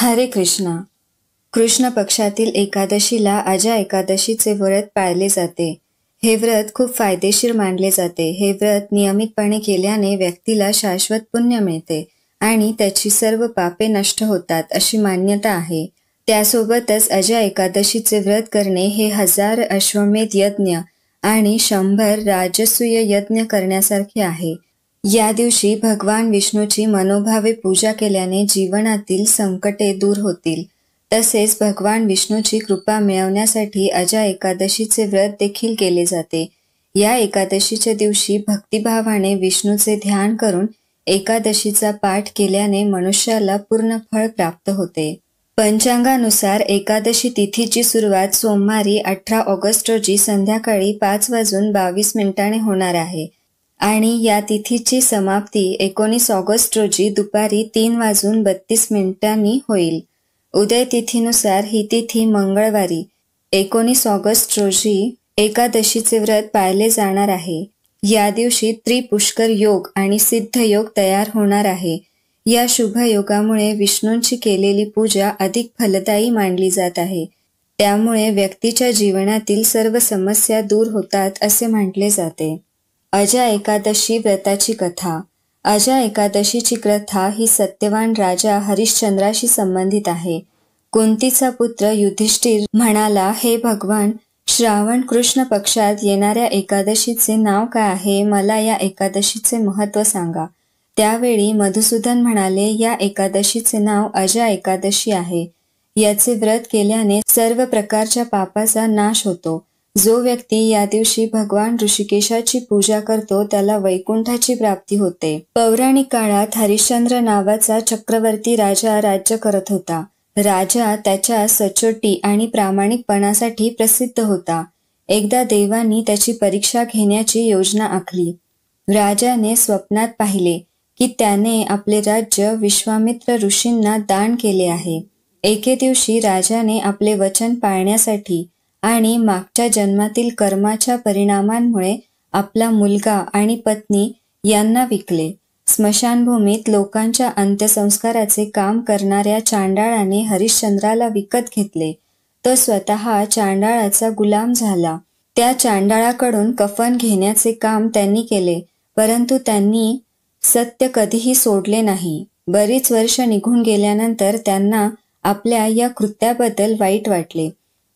हरे कृष्णा. कृष्ण पक्षातील एकादशीला अजा एकादशीचे व्रत पाळले जाते. हे व्रत खूप फायदेशीर मानले जाते. हे व्रत नियमितपणे केल्याने व्यक्तीला शाश्वत पुण्य मिळते आणि त्याची सर्व पापे नष्ट होतात अशी मान्यता आहे. त्यासोबतच अजा एकादशीचे व्रत करणे हे 1000 अश्वमेध यज्ञ आणि 100 राजसूय यज्ञ करण्यासारखे आहे. या दिवशी भगवान विष्णूची मनोभावे पूजा केल्याने जीवनातील संकटे दूर होतील. तसेच भगवान विष्णूची कृपा मिळवण्यासाठी अजा एकादशीचे व्रत देखील केले जाते. या एकादशीच्या दिवशी भक्तिभावाने विष्णूचे ध्यान करून एकादशीचा पाठ केल्याने मनुष्याला पूर्ण फळ प्राप्त होते. पंचांगानुसार एकादशी तिथीची सुरुवात सोमवारी 18 ऑगस्ट रोजी संध्याकाळी 5:22 होणार आहे आणि या तिथीची समाप्ती 19 ऑगस्ट रोजी दुपारी 3:32 होईल. उदय तिथीनुसार ही तिथी मंगळवारी 19 ऑगस्ट रोजी एकादशीचे व्रत पाळले जाणार आहे. या दिवशी त्रिपुष्कर योग आणि सिद्ध योग तयार होणार आहे. या शुभ योगामुळे विष्णूंची केलेली पूजा अधिक फलदायी मानली जात आहे. त्यामुळे व्यक्तीच्या जीवनातील सर्व समस्या दूर होतात असे म्हटले जाते. अजा एकादशी व्रताची कथा. अजा एकादशीची कथा ही सत्यवान राजा हरिश्चंद्राशी संबंधित आहे. कुंतीचा पुत्र युधिष्ठिर म्हणाला, हे भगवान, श्रावण कृष्ण पक्षात येणाऱ्या एकादशीचे नाव काय आहे? मला या एकादशीचे महत्त्व सांगा. त्यावेळी मधुसूदन म्हणाले, या एकादशीचे नाव अजा एकादशी आहे. याचे व्रत केल्याने सर्व प्रकारच्या पापाचा नाश होतो. जो व्यक्ती या दिवशी भगवान ऋषिकेशाची पूजा करतो त्याला वैकुंठाची प्राप्ती होते. पौराणिक काळात हरिश्चंद्र नावाचा चक्रवर्ती राजा राज्य करत होता. राजा त्याच्या सचोटी आणि प्रामाणिकपणासाठी प्रसिद्ध होता. एकदा देवांनी त्याची परीक्षा घेण्याची योजना आखली. राजाने स्वप्नात पाहिले की त्याने आपले राज्य विश्वामित्र ऋषींना दान केले आहे. एके दिवशी राजाने आपले वचन पाळण्यासाठी आणि मागच्या जन्मातील कर्माच्या परिणामांमुळे आपला मुलगा आणि पत्नी यांना विकले. स्मशानभूमीत लोकांच्या अंत्यसंस्काराचे काम करणाऱ्या चांडाळाने हरिश्चंद्राला विकत घेतले. तो स्वतः चांडाळाचा गुलाम झाला. त्या चांडाळाकडून कफन घेण्याचे काम त्यांनी केले, परंतु त्यांनी सत्य कधीही सोडले नाही. बरीच वर्ष निघून गेल्यानंतर त्यांना आपल्या या कृत्याबद्दल वाईट वाटले.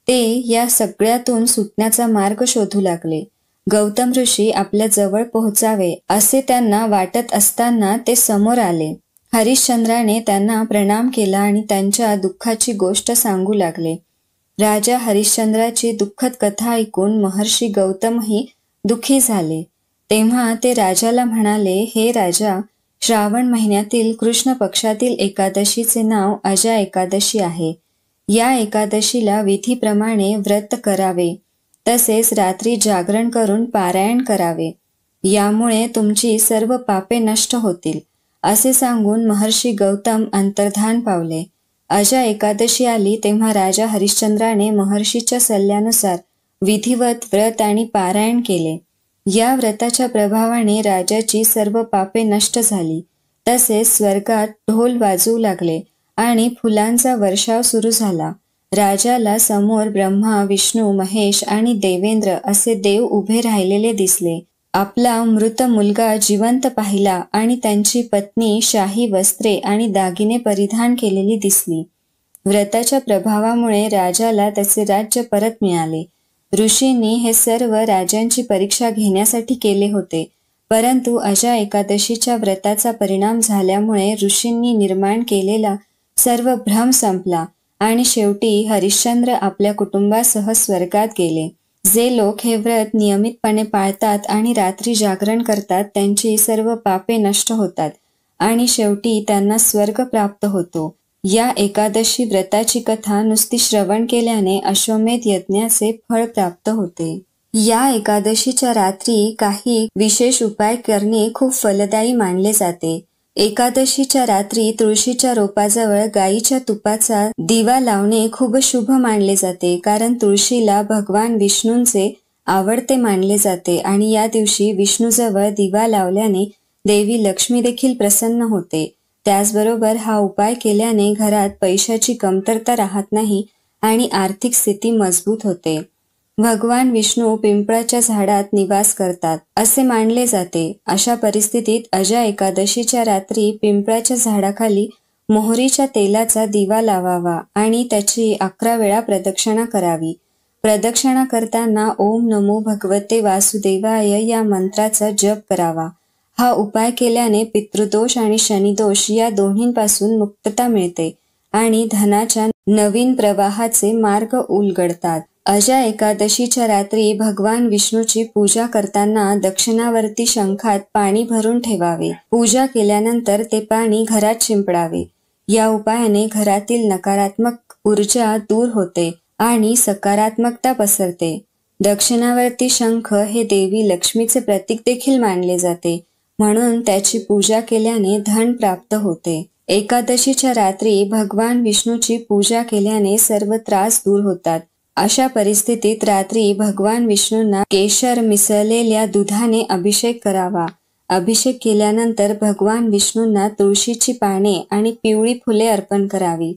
ते या सगळ्यातून सुटण्याचा मार्ग शोधू लागले. गौतम ऋषी आपल्या जवळ पोहोचावे असे त्यांना वाटत असताना ते समोर आले. हरिश्चंद्राने त्यांना प्रणाम केला आणि त्यांच्या दुःखाची गोष्ट सांगू लागले. राजा हरिश्चंद्राची दुःखद कथा ऐकून महर्षी गौतमही दुःखी झाले. तेव्हा ते राजाला म्हणाले, हे राजा, श्रावण महिन्यातील कृष्ण पक्षातील एकादशीचे नाव अजा एकादशी आहे. या एकादशीला विधीप्रमाणे व्रत करावे. तसेच रात्री जागरण करून पारायण करावे. यामुळे तुमची सर्व पापे नष्ट होतील. असे सांगून महर्षी गौतम अंतर्धान पावले. अजा एकादशी आली तेव्हा राजा हरिश्चंद्राने महर्षीच्या सल्ल्यानुसार विधिवत व्रत आणि पारायण केले. या व्रताच्या प्रभावाने राजाची सर्व पापे नष्ट झाली. तसेच स्वर्गात ढोल वाजवू लागले आणि फुलांचा वर्षाव सुरू झाला. राजाला समोर ब्रह्मा, विष्णू, महेश आणि देवेंद्र असे देव उभे राहिलेले दिसले. आपला मृत मुलगा जिवंत पाहिला आणि त्यांची पत्नी शाही वस्त्रे आणि दागिने परिधान केलेली दिसली. व्रताच्या प्रभावामुळे राजाला त्याचे राज्य परत मिळाले. ऋषींनी हे सर्व राजांची परीक्षा घेण्यासाठी केले होते, परंतु अजा एकादशीच्या व्रताचा परिणाम झाल्यामुळे ऋषींनी निर्माण केलेला सर्व भ्रम संपला आणि शेवटी हरिश्चंद्र आपल्या कुटुंबासह स्वर्गात गेले. जे लोक हे व्रत नियमितपणे पाळतात आणि रात्री जागरण करतात त्यांची सर्व पापे नष्ट होतात आणि शेवटी त्यांना स्वर्ग प्राप्त होतो. या एकादशी व्रताची कथा नुसती श्रवण केल्याने अश्वमेध यज्ञाचे फळ प्राप्त होते. या एकादशीच्या रात्री काही विशेष उपाय करणे खूप फलदायी मानले जाते. एकादशीच्या रात्री तुळशीच्या रोपाजवळ गायीच्या तुपाचा दिवा लावणे खूप शुभ मानले जाते, कारण तुळशीला भगवान विष्णूंचे आवडते मानले जाते आणि या दिवशी विष्णूजवळ दिवा लावल्याने देवी लक्ष्मी देखील प्रसन्न होते. त्याचबरोबर हा उपाय केल्याने घरात पैशाची कमतरता राहत नाही आणि आर्थिक स्थिती मजबूत होते. भगवान विष्णू पिंपळाच्या झाडात निवास करतात असे मानले जाते. अशा परिस्थितीत अजा एकादशीच्या रात्री पिंपळाच्या झाडाखाली मोहरीच्या तेलाचा दिवा लावावा आणि त्याची 11 वेळा प्रदक्षिणा करावी. प्रदक्षिणा करताना ओम नमो भगवते वासुदेवाय या मंत्राचा जप करावा. हा उपाय केल्याने पितृदोष आणि शनिदोष या दोन्हींपासून मुक्तता मिळते आणि धनाच्या नवीन प्रवाहाचे मार्ग उलगडतात. अजा एकादशीच्या रात्री भगवान विष्णूची पूजा करताना दक्षिणावर्ती शंखात पाणी भरून ठेवावे. पूजा केल्यानंतर ते पाणी घरात शिंपडावे. या उपायाने घरातील नकारात्मक ऊर्जा दूर होते आणि सकारात्मकता पसरते. दक्षिणावर्ती शंख हे देवी लक्ष्मीचे प्रतीक देखील मानले जाते, म्हणून त्याची पूजा केल्याने धन प्राप्त होते. एकादशीच्या रात्री भगवान विष्णूची पूजा केल्याने सर्व त्रास दूर होतात. अशा परिस्थितीत रात्री भगवान विष्णूंना केशर मिसळलेल्या दुधाने अभिषेक करावा. अभिषेक केल्यानंतर भगवान विष्णूंना तुळशीची पाने आणि पिवळी फुले अर्पण करावी.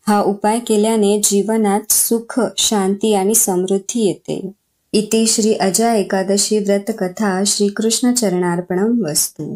हा उपाय केल्याने जीवनात सुख, शांती आणि समृद्धी येते. इति श्री अजा एकादशी व्रत कथा श्रीकृष्ण चरणार्पणम वस्तु.